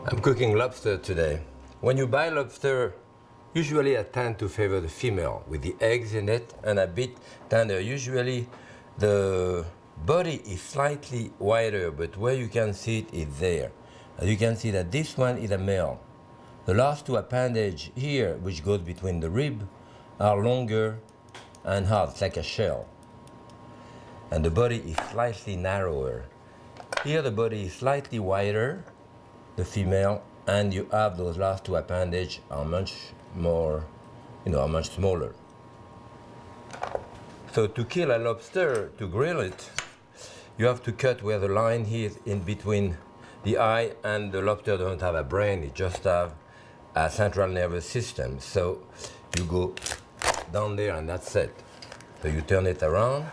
I'm cooking lobster today. When you buy lobster, usually I tend to favor the female with the eggs in it and a bit tender. Usually the body is slightly wider, but where you can see it is there. As you can see that this one is a male. The last two appendage here, which goes between the rib, are longer and hard, it's like a shell. And the body is slightly narrower. Here the body is slightly wider, the female, and you have those last two appendage are much more, are much smaller. So to kill a lobster, to grill it, you have to cut where the line is in between the eye, and the lobster doesn't have a brain, it just have a central nervous system. So you go down there and that's it. So you turn it around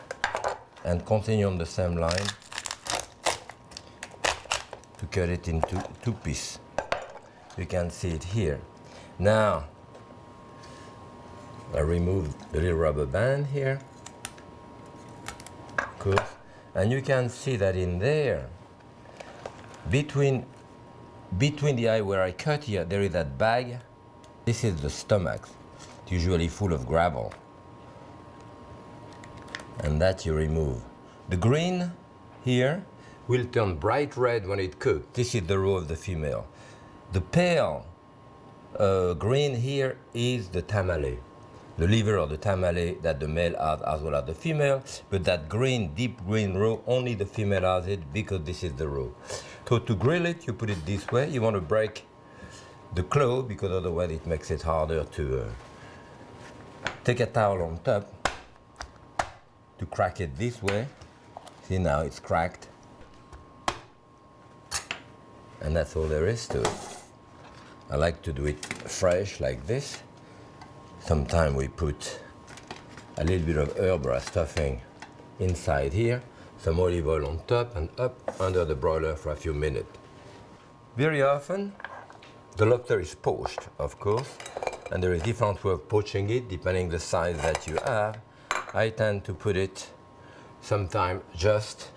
and continue on the same line to cut it into two pieces. You can see it here. Now, I removed the little rubber band here, of course, and you can see that in there, between the eye where I cut here, there is that bag. This is the stomach. It's usually full of gravel. And that you remove. The green here will turn bright red when it cooks. This is the roe of the female. The pale green here is the tamale, the liver or the tamale that the male has as well as the female, but that green, deep green roe, only the female has it because this is the roe. So to grill it, you put it this way. You want to break the claw because otherwise it makes it harder to take a towel on top to crack it this way. See, now it's cracked. And that's all there is to it. I like to do it fresh like this. Sometimes we put a little bit of herb or stuffing inside here, some olive oil on top and up under the broiler for a few minutes. Very often, the lobster is poached, of course, and there is different way of poaching it depending the size that you have. I tend to put it sometime just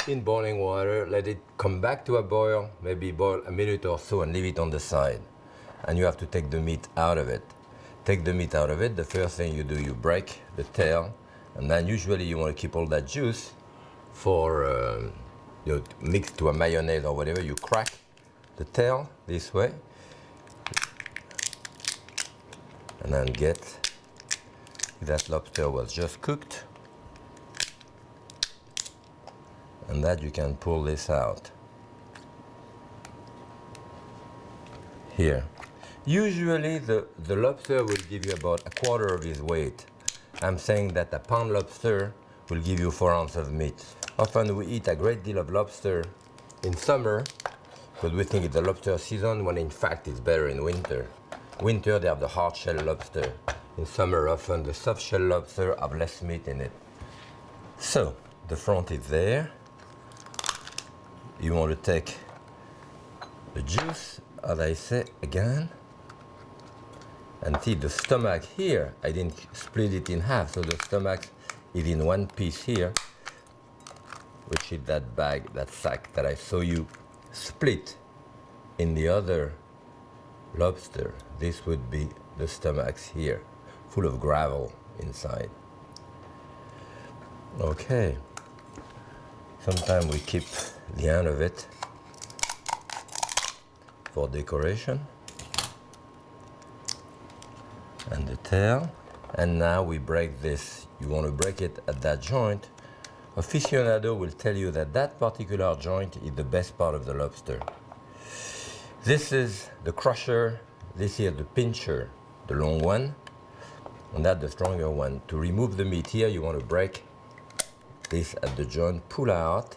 in boiling water, let it come back to a boil, maybe boil a minute or so and leave it on the side. And you have to take the meat out of it. Take the meat out of it, the first thing you do, you break the tail, and then usually you want to keep all that juice for mixed to a mayonnaise or whatever. You crack the tail this way, and then get that lobster was just cooked. And that you can pull this out. Here. Usually the lobster will give you about a quarter of his weight. I'm saying that a pound lobster will give you 4 ounces of meat. Often we eat a great deal of lobster in summer because we think it's the lobster season, when in fact it's better in winter. Winter they have the hard shell lobster. In summer often the soft shell lobster have less meat in it. So the front is there. You want to take the juice, as I say again, and see the stomach here. I didn't split it in half, so the stomach is in one piece here, which is that bag, that sack that I saw you split in the other lobster. This would be the stomachs here, full of gravel inside. Okay. Sometimes we keep the end of it for decoration, and the tail. And now we break this. You want to break it at that joint. Aficionado will tell you that that particular joint is the best part of the lobster. This is the crusher, this is the pincher, the long one, and that the stronger one. To remove the meat here, you want to break this at the joint, pull out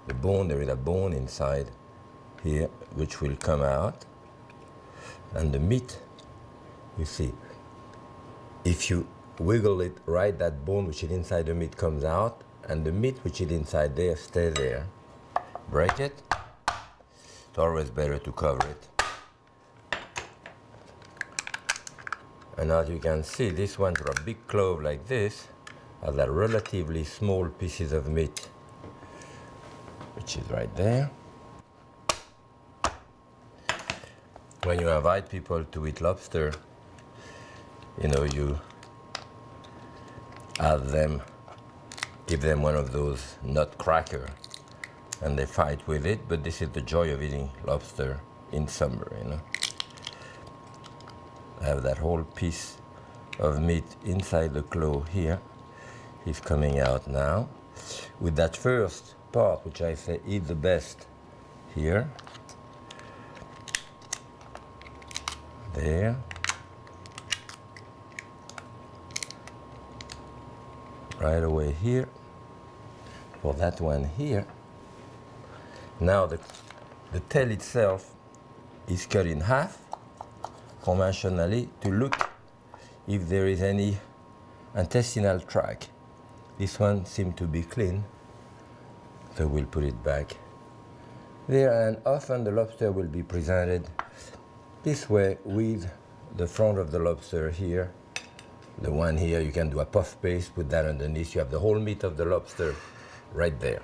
the bone. There is a bone inside here which will come out, and the meat, you see, if you wiggle it right, that bone which is inside the meat comes out, and the meat which is inside there stays there. Break it. It's always better to cover it. And as you can see, this one for a big clove like this has a relatively small pieces of meat, which is right there. when you invite people to eat lobster, you know, you have them, give them one of those nutcracker, and they fight with it. But this is the joy of eating lobster in summer, you know. I have that whole piece of meat inside the claw here. He's coming out now with that first part, which I say eat the best, here. There. Right away here. For that one here. Now the tail itself is cut in half conventionally to look if there is any intestinal tract. This one seems to be clean, so we'll put it back there. And often the lobster will be presented this way with the front of the lobster here. The one here, you can do a puff paste, put that underneath. You have the whole meat of the lobster right there.